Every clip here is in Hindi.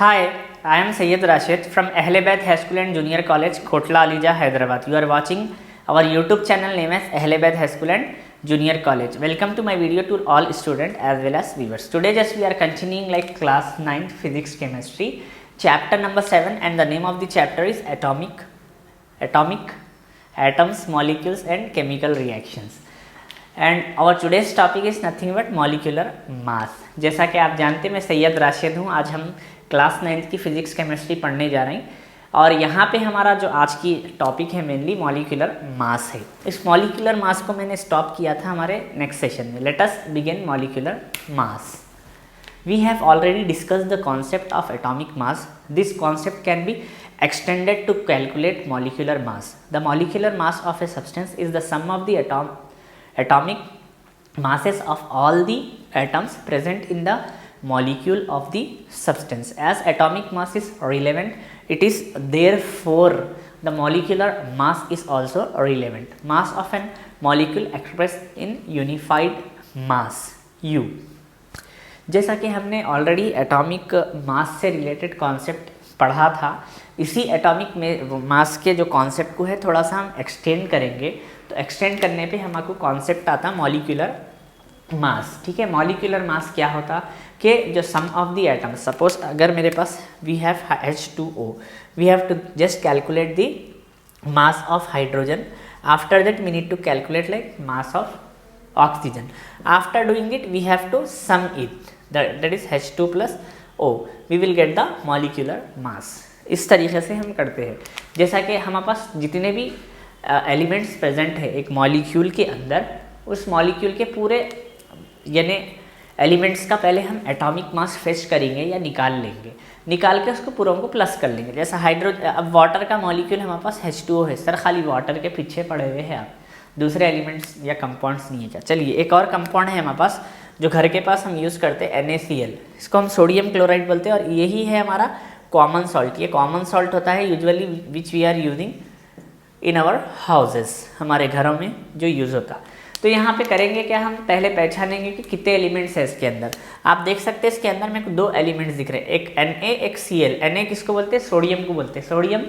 Hi, I am Sayyid Rashid from Ahlebeth High School and Junior College, Khotla Alija, Hyderabad. You are watching our YouTube channel name as Ahlebeth High School and Junior College. Welcome to my video to all students as well as viewers. Today just we are continuing like class 9th physics chemistry chapter number 7 and the name of the chapter is atoms, molecules and chemical reactions. And our today's topic is nothing but molecular mass. जैसा कि आप जानते हैं मैं सैयद राशिद हूँ। आज हम क्लास 9th की फिजिक्स केमिस्ट्री पढ़ने जा रहे हैं और यहाँ पे हमारा जो आज की टॉपिक है मेनली मॉलिक्यूलर मास है। इस मॉलिक्यूलर मास को मैंने स्टॉप किया था हमारे नेक्स्ट सेशन में। Let us begin molecular mass. We have already discuss the concept of atomic mass. This concept can be extended to calculate molecular mass. The molecular mass of a substance is the sum of the atomic masses of all the atoms present in the molecule of the substance. As atomic mass is relevant, it is therefore the molecular mass is also relevant. Mass of an molecule expressed in unified mass U. जैसा कि हमने ऑलरेडी एटॉमिक मास से रिलेटेड कॉन्सेप्ट पढ़ा था, इसी एटॉमिक में मास के जो कॉन्सेप्ट को है थोड़ा सा हम एक्सटेंड करेंगे। तो एक्सटेंड करने पे हमको कॉन्सेप्ट आता मॉलिक्यूलर मास। ठीक है, मॉलिक्यूलर मास क्या होता कि जो sum of the atom, suppose अगर मेरे पास we have H2O, we have to just calculate the mass of hydrogen. After that we need to calculate like mass of oxygen. After doing it we have to sum it, that is H2 plus O, we will get the molecular mass. इस तरीके से हम करते हैं। जैसा कि हमारे पास जितने भी एलिमेंट्स प्रेजेंट है एक मॉलिक्यूल के अंदर, उस मॉलिक्यूल के पूरे यानी एलिमेंट्स का पहले हम एटॉमिक मास फेच करेंगे या निकाल लेंगे, निकाल के उसको पूरों को प्लस कर लेंगे। जैसा अब वाटर का मॉलिक्यूल हमारे पास H2O है। सर खाली वाटर के पीछे पड़े हुए हैं आप, दूसरे एलिमेंट्स या कंपाउंड्स नहीं है क्या? चलिए एक और कंपाउंड है हमारे पास जो घर के पास हम यूज़ करते हैं NaCl, इसको हम सोडियम क्लोराइड बोलते हैं और यही है हमारा कॉमन सॉल्ट। ये कॉमन सॉल्ट होता है usually which we are using in our houses, हमारे घरों में जो यूज़ होता। तो यहाँ पे करेंगे क्या, हम पहले पहचानेंगे कि कितने एलिमेंट्स है इसके अंदर। आप देख सकते हैं इसके अंदर मेरे को दो एलिमेंट्स दिख रहे हैं, एक Na एक Cl। Na किसको बोलते हैं? सोडियम को बोलते हैं। सोडियम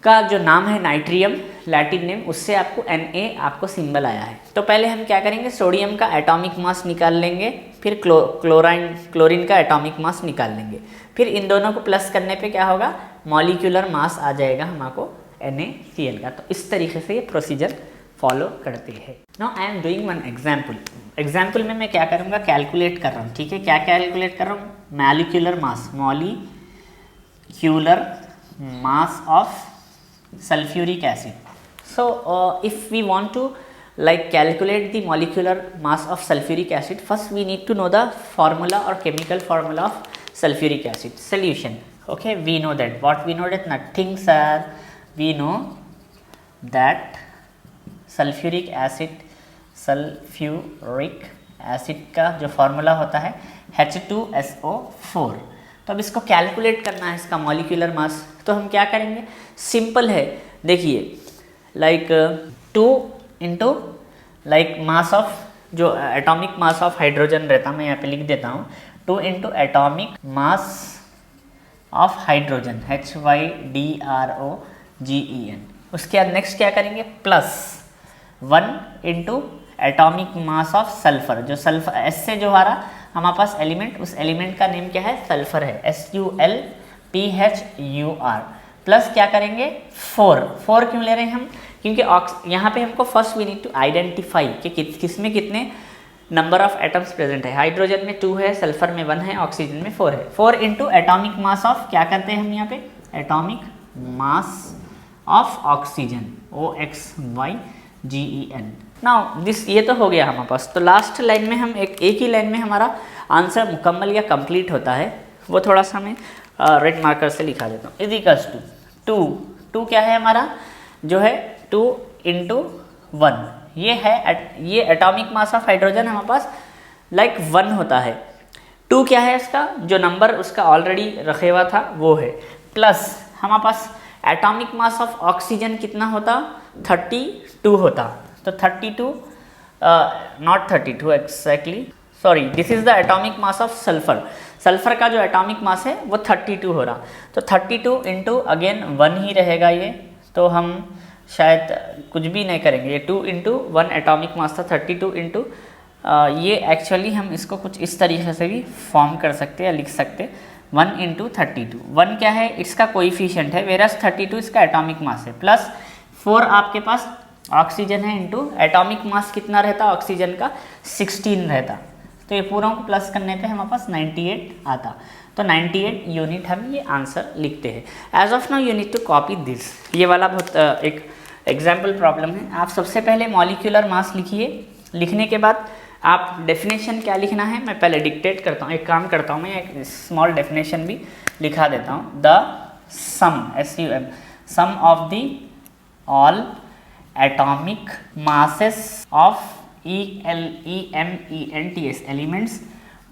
का जो नाम है नाइट्रियम, लैटिन नेम, उससे आपको Na आपको सिंबल आया है। तो पहले हम क्या करेंगे, सोडियम का एटॉमिक मास निकाल लेंगे, फिर क्लोरीन का एटॉमिक मास निकाल लेंगे, फिर इन दोनों को प्लस करने पे क्या होगा, मॉलिक्यूलर मास आ जाएगा हमको NaCl का। तो इस तरीके से ये प्रोसीजर फॉलो करते हैं। Now I am doing one example में मैं क्या करूँगा, कैलकुलेट कर रहा हूँ। ठीक है, क्या कैलकुलेट कर रहा हूँ? Molecular mass of sulfuric acid. So if we want to like calculate the molecular mass of sulfuric acid, first we need to know the formula or chemical formula of sulfuric acid. Solution, okay, we know that. What we know that? Nothing sir, we know that sulfuric acid का जो फॉर्मूला होता है H2SO4। तो अब इसको कैलकुलेट करना है इसका मॉलिक्यूलर मास। तो हम क्या करेंगे, सिंपल है, देखिए like 2 into like mass of जो एटॉमिक मास ऑफ हाइड्रोजन रहता, मैं यहाँ पे लिख देता हूँ 2 into atomic mass of hydrogen HYDROGEN। उसके बाद नेक्स्ट क्या करेंगे, plus 1 into atomic mass of sulphur. जो सल्फर एस से जो आ रहा हमारे पास एलिमेंट, उस एलिमेंट का नेम क्या है, सल्फर है, SULPHUR। प्लस क्या करेंगे, 4 क्यों ले रहे हैं हम, क्योंकि यहाँ पे हमको first we need to identify कि किस में कितने नंबर ऑफ एटम्स प्रेजेंट है। हाइड्रोजन में 2 है, सल्फर में 1 है, ऑक्सीजन में 4 है। 4 इंटू एटॉमिक मास ऑफ, क्या करते हैं हम यहाँ पे, atomic mass of oxygen OXYGEN। Now this, ये तो हो गया हमारे पास। तो लास्ट लाइन में हम एक ही लाइन में हमारा आंसर मुकम्मल या कंप्लीट होता है, वो थोड़ा सा मैं रेड मार्कर से लिखा देता हूँ। इजिकल्स टू 2 क्या है हमारा, जो है 2 इंटू 1, ये है ये एटॉमिक मास ऑफ हाइड्रोजन हमारे पास लाइक 1 होता है। 2 क्या है इसका, जो नंबर उसका ऑलरेडी रखे हुआ था वो है, प्लस हमारे पास एटॉमिक मास ऑफ ऑक्सीजन कितना होता, 32 होता। तो 32 not 32 exactly, sorry this is the atomic mass of sulphur. Sulphur का जो एटॉमिक मास है वो 32 हो रहा, तो 32 इंटू अगेन 1 ही रहेगा ये, तो हम शायद कुछ भी नहीं करेंगे, ये 2 इंटू 1 एटॉमिक मास था, 32 इंटू ये एक्चुअली हम इसको कुछ इस तरीके से भी फॉर्म कर सकते हैं या लिख सकते हैं, 1 इंटू 32। 1 क्या है, इसका कोइफिशिएंट है, वेरस 32 इसका एटॉमिक मास है, प्लस 4 आपके पास ऑक्सीजन है, इंटू एटॉमिक मास कितना रहता ऑक्सीजन का 16 रहता, तो ये पूरा को प्लस करने पे हमारे पास 98 आता, तो 98 यूनिट हम ये आंसर लिखते हैं। As of now you need to copy this, ये वाला बहुत एक एग्जाम्पल प्रॉब्लम है। आप सबसे पहले मॉलिक्यूलर मास लिखिए, लिखने के बाद आप डेफिनेशन क्या लिखना है मैं पहले डिक्टेट करता हूँ, एक काम करता हूँ मैं एक स्मॉल डेफिनेशन भी लिखा देता हूँ। The sum SUM sum of the all atomic masses of ELEMENTS elements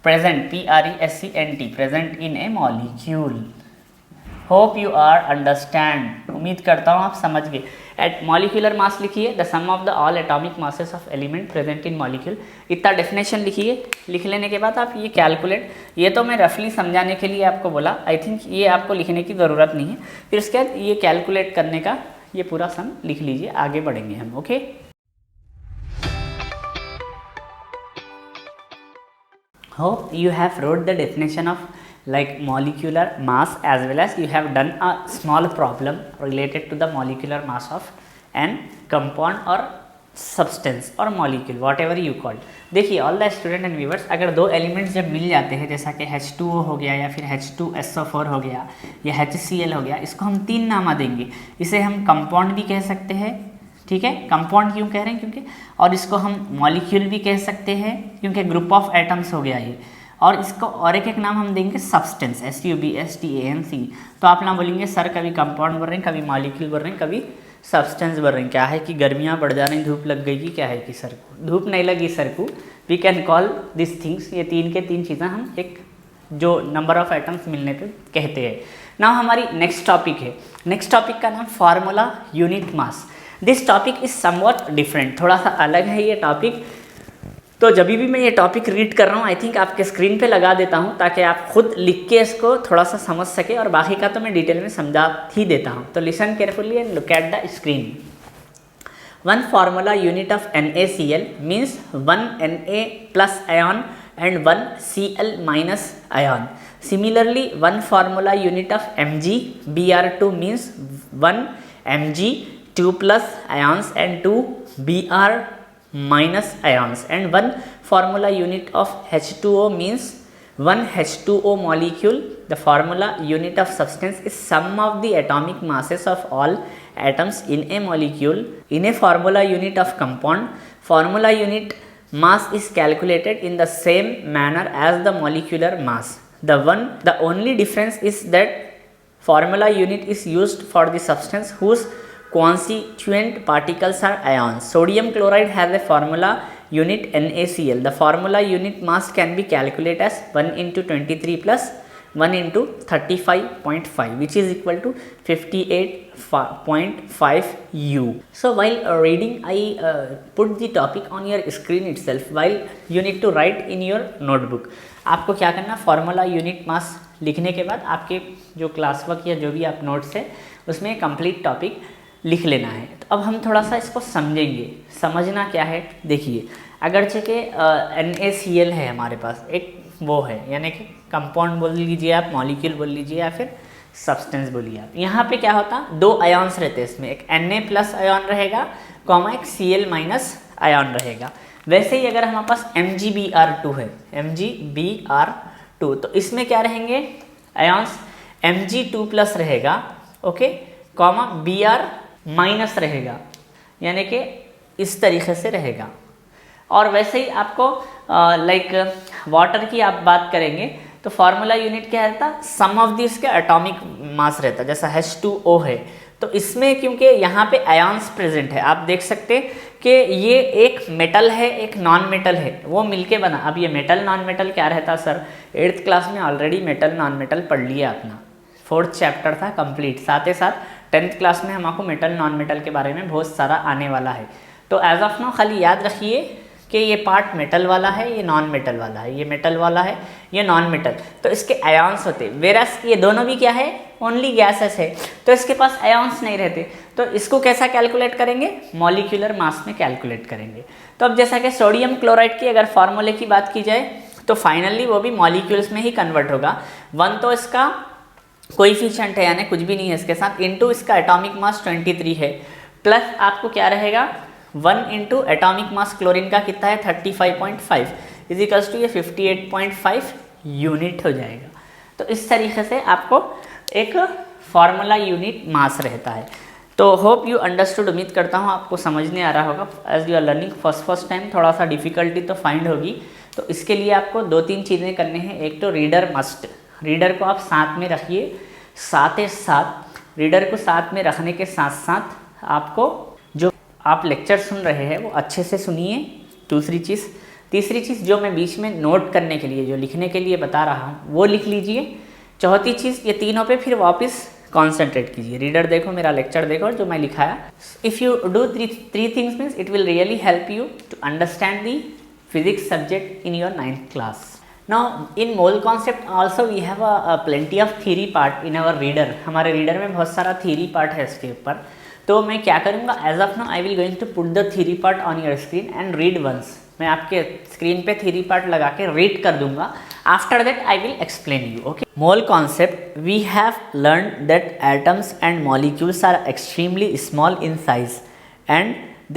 present PRESENT present in a molecule। Hope you are understand, उम्मीद करता हूँ आप समझ गए। एट मॉलिक्यूलर मास लिखिए, the sum of the all atomic masses of element present in molecule, इतना डेफिनेशन लिखिए। लिख लेने के बाद आप ये कैलकुलेट, ये तो मैं रफली समझाने के लिए आपको बोला, आई थिंक ये आपको लिखने की ज़रूरत नहीं है। फिर उसके बाद ये कैलकुलेट करने का ये पूरा सम लिख लीजिए, आगे बढ़ेंगे हम। Okay hope you have wrote the definition of like molecular mass as well as you have done a small problem related to the molecular mass of an compound or substance or molecule whatever you call। देखिए all the student and viewers, अगर दो एलिमेंट्स जब मिल जाते हैं जैसा कि H2O हो गया या फिर H2SO4 हो गया या HCl हो गया, इसको हम 3 नाम देंगे। इसे हम कंपाउंड भी कह सकते हैं, ठीक है, कंपाउंड क्यों कह रहे हैं क्योंकि, और इसको हम मॉलिक्यूल भी कह सकते हैं क्योंकि ग्रुप ऑफ एटम्स हो गया ये, और इसको और एक नाम हम देंगे सब्सटेंस SUBSTANC। तो आप ना बोलेंगे सर कभी कंपाउंड बोल रहे हैं, कभी मॉलिक्यूल बोल रहे हैं, कभी सब्सटेंस बोल रहे हैं, क्या है कि गर्मियाँ बढ़ जा रही, धूप लग गई कि क्या है कि सर को धूप नहीं लगी सर को, we can call this things, ये 3 के 3 चीज़ें हम एक जो नंबर ऑफ एटम्स मिलने पे कहते हैं। ना हमारी नेक्स्ट टॉपिक है, नेक्स्ट टॉपिक का नाम formula unit mass. This topic is somewhat different, थोड़ा सा अलग है ये टॉपिक, तो जब भी मैं ये टॉपिक रीड कर रहा हूँ आई थिंक आपके स्क्रीन पे लगा देता हूँ ताकि आप खुद लिख के इसको थोड़ा सा समझ सके, और बाकी का तो मैं डिटेल में समझा ही देता हूँ। तो listen carefully and look at the screen. One formula unit of NaCl means 1 Na plus ion and 1 Cl minus ion। Similarly, one formula unit of MgBr2 means 1 Mg 2 plus ions and 2 Br minus ions, and one formula unit of H2O means 1 H2O molecule। The formula unit of substance is sum of the atomic masses of all atoms in a molecule। In a formula unit of compound, formula unit mass is calculated in the same manner as the molecular mass। The only difference is that formula unit is used for the substance whose constituent particles are ions। Sodium chloride has a formula unit NaCl। The formula unit mass can be calculated as 1 into 23 plus 1 into 35.5 which is equal to 58.5 U। So while reading I put the topic on your screen itself while you need to write in your notebook। आपको क्या करना, फार्मूला यूनिट मास लिखने के बाद आपके जो क्लास वर्क या जो भी आप नोट्स है उसमें कंप्लीट टॉपिक लिख लेना है। तो अब हम थोड़ा सा इसको समझेंगे। समझना क्या है, देखिए अगरचे के NaCl है हमारे पास, एक वो है यानी कि कंपाउंड बोल लीजिए आप, मॉलिक्यूल बोल लीजिए या फिर सब्सटेंस बोलिए आप। यहाँ पे क्या होता, 2 आयन्स रहते हैं इसमें, एक Na प्लस आयन रहेगा कॉमा एक Cl माइनस आयन रहेगा। वैसे ही अगर हमारे पास MgBr2 है, MgBr2, तो इसमें क्या रहेंगे आयन्स, Mg2 प्लस रहेगा, ओके, कॉमा Br माइनस रहेगा, यानी कि इस तरीके से रहेगा। और वैसे ही आपको लाइक वाटर की आप बात करेंगे तो फार्मूला यूनिट क्या रहता, सम ऑफ दिस के एटॉमिक मास रहता, जैसा H2O है तो इसमें क्योंकि यहाँ पे आयन्स प्रेजेंट है, आप देख सकते कि ये एक मेटल है एक नॉन मेटल है, वो मिलके बना। अब ये मेटल नॉन मेटल क्या रहता सर, 8th क्लास में ऑलरेडी मेटल नॉन मेटल पढ़ लिया अपना, 4th चैप्टर था कंप्लीट। साथ ही साथ 10th क्लास में हम आपको मेटल नॉन मेटल के बारे में बहुत सारा आने वाला है। तो एज ऑफ नाउ खाली याद रखिए कि ये पार्ट मेटल वाला है, ये नॉन मेटल वाला है, ये मेटल वाला है, ये नॉन मेटल, तो इसके आयॉन्स होते, वेरस ये दोनों भी क्या है, ओनली गैसेस है, तो इसके पास आयॉन्स नहीं रहते। तो इसको कैसा कैलकुलेट करेंगे, मॉलिक्यूलर मास में कैलकुलेट करेंगे। तो अब जैसा कि सोडियम क्लोराइड की अगर फॉर्मूले की बात की जाए तो फाइनली वो भी मॉलिक्यूल्स में ही कन्वर्ट होगा। 1 तो इसका कोएफिशिएंट है, यानी कुछ भी नहीं है इसके साथ, इनटू इसका एटॉमिक मास 23 है, प्लस आपको क्या रहेगा 1 इंटू एटॉमिक मास क्लोरीन का कितना है 35.5 इजिकल्स टू ये 58.5 यूनिट हो जाएगा। तो इस तरीके से आपको एक फार्मूला यूनिट मास रहता है। तो होप यू अंडरस्टूड, उम्मीद करता हूँ आपको समझने आ रहा होगा। As you are learning first time थोड़ा सा डिफिकल्टी तो फाइंड होगी, तो इसके लिए आपको 2-3 चीज़ें करनी है। एक तो रीडर मस्ट, रीडर को आप साथ में रखिए, साथ ही साथ रीडर को साथ में रखने के साथ साथ आपको जो आप लेक्चर सुन रहे हैं वो अच्छे से सुनिए। तीसरी चीज़ जो मैं बीच में नोट करने के लिए, जो लिखने के लिए बता रहा हूँ वो लिख लीजिए। चौथी चीज़, ये तीनों पे फिर वापस कॉन्सेंट्रेट कीजिए। रीडर देखो, मेरा लेक्चर देखो जो मैं लिखाया। If you do three things means it will really help you to understand the physics subject in your 9th class. Now in mole concept also we have a plenty of theory part in our reader। हमारे रीडर में बहुत सारा theory part है इसके ऊपर। तो मैं क्या करूँगा, as of now I will going to put the theory part on your screen and read once। मैं आपके स्क्रीन पे theory part लगा के रीड कर दूंगा। After that I will explain you। Okay। Mole concept, we have learned that atoms and molecules are extremely small in size and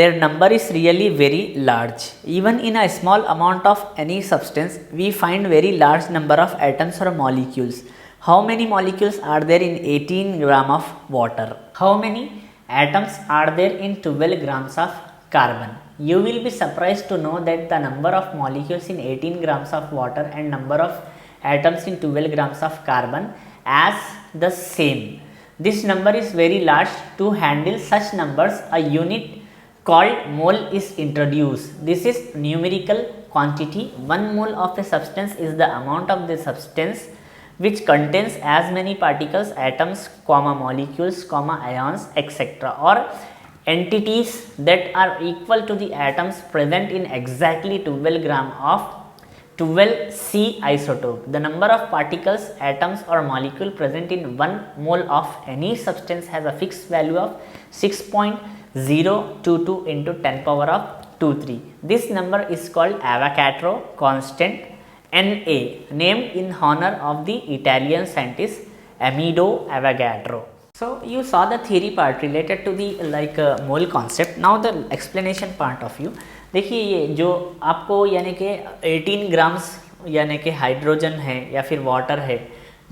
their number is really very large. Even in a small amount of any substance, we find very large number of atoms or molecules. How many molecules are there in 18 gram of water? How many atoms are there in 12 grams of carbon? You will be surprised to know that the number of molecules in 18 grams of water and number of atoms in 12 grams of carbon as the same. This number is very large. To handle such numbers, a unit called mole is introduced. This is numerical quantity. 1 mole of a substance is the amount of the substance which contains as many particles, atoms, molecules, ions, etc. or entities that are equal to the atoms present in exactly 12 gram of 12C isotope. The number of particles, atoms or molecule present in 1 mole of any substance has a fixed value of 6.022 into 10 power of 23. This number is called Avogadro constant, Na, named in honor of the Italian scientist Amedeo Avogadro. So you saw the theory part related to the mole concept. Now the explanation part of you. देखिए ये जो आपको यानी कि 18 ग्राम्स यानी कि हाइड्रोजन है या फिर वाटर है,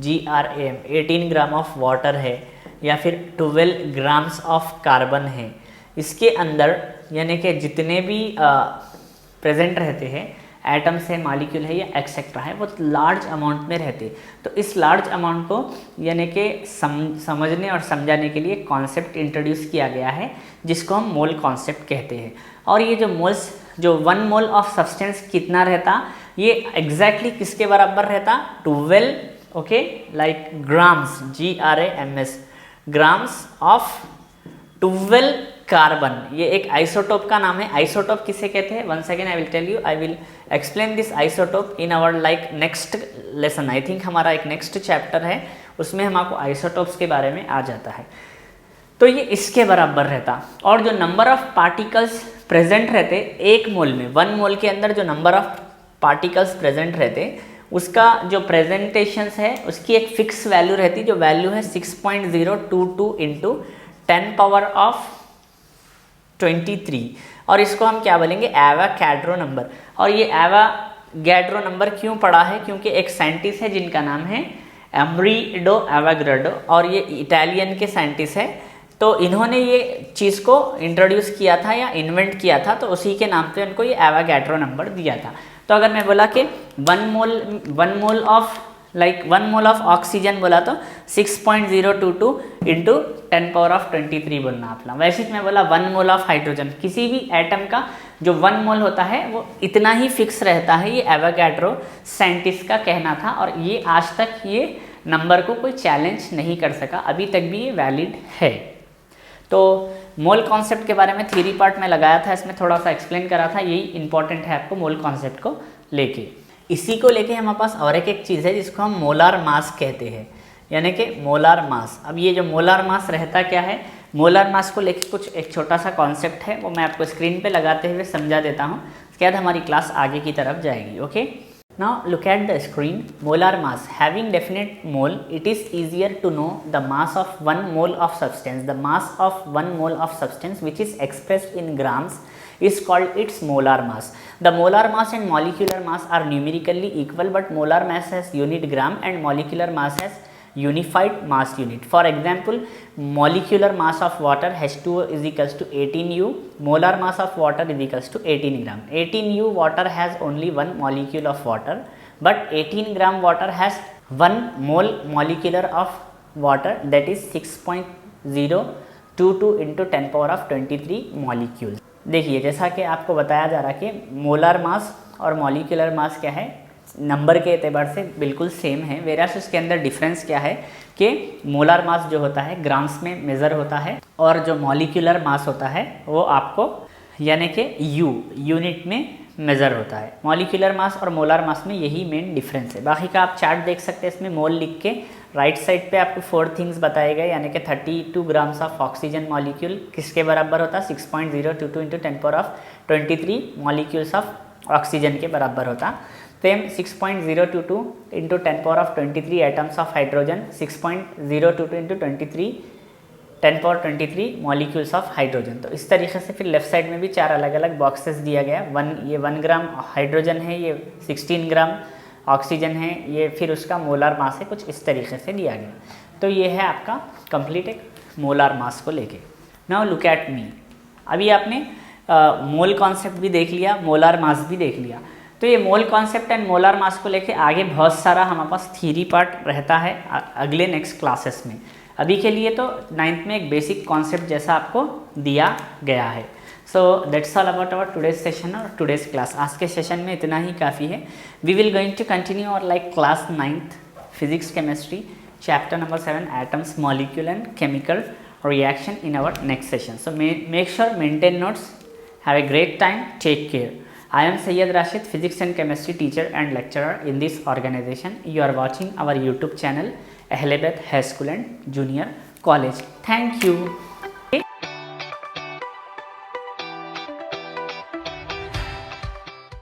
GRAM 18 ग्राम ऑफ वाटर है या फिर 12 ग्राम्स ऑफ कार्बन है, इसके अंदर यानी कि जितने भी प्रेजेंट रहते हैं एटम्स है, मॉलिक्यूल है या एक्सेट्रा है, वो लार्ज अमाउंट में रहते। तो इस लार्ज अमाउंट को यानी कि समझने और समझाने के लिए कॉन्सेप्ट इंट्रोड्यूस किया गया है जिसको हम मोल कॉन्सेप्ट कहते हैं। और ये जो मोल्स, जो 1 मोल ऑफ सब्सटेंस कितना रहता, ये एग्जैक्टली किसके बराबर रहता, 12 okay like grams, GRAMS grams of 12 carbon. ये एक आइसोटोप का नाम है। आइसोटोप किसे कहते हैं, once again I will tell you, I will explain this isotope in our like next lesson. I think हमारा एक नेक्स्ट चैप्टर है, उसमें हम आपको आइसोटोप्स के बारे में आ जाता है। तो ये इसके बराबर रहता। और जो नंबर ऑफ पार्टिकल्स प्रेजेंट रहते एक मोल में, 1 मोल के अंदर जो नंबर ऑफ पार्टिकल्स प्रेजेंट रहते, उसका जो प्रेजेंटेशंस है उसकी एक फिक्स वैल्यू रहती, जो वैल्यू है 6.022 इंटू 10 पावर ऑफ 23। और इसको हम क्या बोलेंगे, एवोगैड्रो नंबर। और ये एवोगैड्रो नंबर क्यों पड़ा है, क्योंकि एक साइंटिस्ट है जिनका नाम है अमरीडो एवोगैड्रो, और ये इटालियन के साइंटिस्ट है। तो इन्होंने ये चीज़ को इंट्रोड्यूस किया था या इन्वेंट किया था, तो उसी के नाम पे उनको ये एवोगैड्रो नंबर दिया था। तो अगर मैं बोला कि 1 mole of like 1 mole of oxygen बोला तो 6.022 इंटू 10 पावर ऑफ 23 बोलना अपना। वैसे ही मैं बोला 1 मोल ऑफ हाइड्रोजन, किसी भी एटम का जो 1 मोल होता है वो इतना ही फिक्स रहता है, ये एवोगैड्रो साइंटिस्ट का कहना था। और ये आज तक ये नंबर को कोई चैलेंज नहीं कर सका, अभी तक भी ये वैलिड है। तो मोल कॉन्सेप्ट के बारे में थ्योरी पार्ट में लगाया था, इसमें थोड़ा सा एक्सप्लेन करा था, यही इंपॉर्टेंट है आपको मोल कॉन्सेप्ट को लेके। इसी को लेके हमारे पास और एक चीज़ है जिसको हम मोलार मास कहते हैं, यानी कि मोलार मास। अब ये जो मोलार मास रहता क्या है, मोलार मास को लेके कुछ एक छोटा सा कॉन्सेप्ट है, वो मैं आपको स्क्रीन पे लगाते हुए समझा देता हूँ, उसके बाद हमारी क्लास आगे की तरफ जाएगी। Okay, now look at the screen. Molar mass having definite mole, it is easier to know the mass of 1 mole of substance. The mass of 1 mole of substance which is expressed in grams is called its molar mass. The molar mass and molecular mass are numerically equal, but molar mass has unit gram and molecular mass has unified mass unit. For example, molecular mass of water H2O is equals to 18U, molar mass of water is equals to 18 gram. 18U water has only 1 molecule of water, but 18 gram water has 1 mole molecular of water, that is 6.022 into 10 power of 23 molecules. देखिए, जैसा कि आपको बताया जा रहा है कि मोलार मास और मॉलिक्यूलर मास क्या है, नंबर के एतबार से बिल्कुल सेम है, वेरास उसके अंदर डिफरेंस क्या है कि मोलार मास जो होता है ग्राम्स में मेज़र होता है, और जो मॉलिक्यूलर मास होता है वो आपको यानी कि यूनिट में मेज़र होता है। मॉलिक्यूलर मास और मोलार मास में यही मेन डिफरेंस है। बाकी का आप चार्ट देख सकते हैं, इसमें मोल लिख के राइट साइड पे आपको 4 थिंग्स बताए गए, यानी कि 32 ग्राम्स ऑफ ऑक्सीजन मॉलिक्यूल किसके बराबर होता है, 6.022 into 10 power of 23 molecules of oxygen के बराबर होता। Same 6.022 into 10 power of 23 atoms of hydrogen, 6.022 into 10 power 23 molecules of hydrogen. तो इस तरीके से फिर लेफ्ट साइड में भी 4 अलग अलग बॉक्सेस दिया गया। ये 1 ग्राम हाइड्रोजन है, ये 16 ग्राम ऑक्सीजन है, ये फिर उसका मोलार मास है, कुछ इस तरीके से दिया गया। तो ये है आपका कंप्लीट एक मोलार मास को लेके। Now look at me. अभी आपने मोल कॉन्सेप्ट भी देख लिया, मोलार मास भी देख लिया। तो ये mole concept and molar mass को लेके आगे बहुत सारा हमारे पास थ्योरी पार्ट रहता है अगले नेक्स्ट क्लासेस में। अभी के लिए तो 9th में एक बेसिक कॉन्सेप्ट जैसा आपको दिया गया है। So that's all about our today's session और टुडेज क्लास। आज के सेशन में इतना ही काफ़ी है। We will going to continue और like class 9th physics chemistry chapter number 7 atoms molecule and chemical reaction in our next session. So make sure maintain notes, have a great time, take care. I am Sayyid Rashid, physics and chemistry teacher and lecturer in this organization. You are watching our YouTube channel Ahle Bait High School and Junior College. Thank you.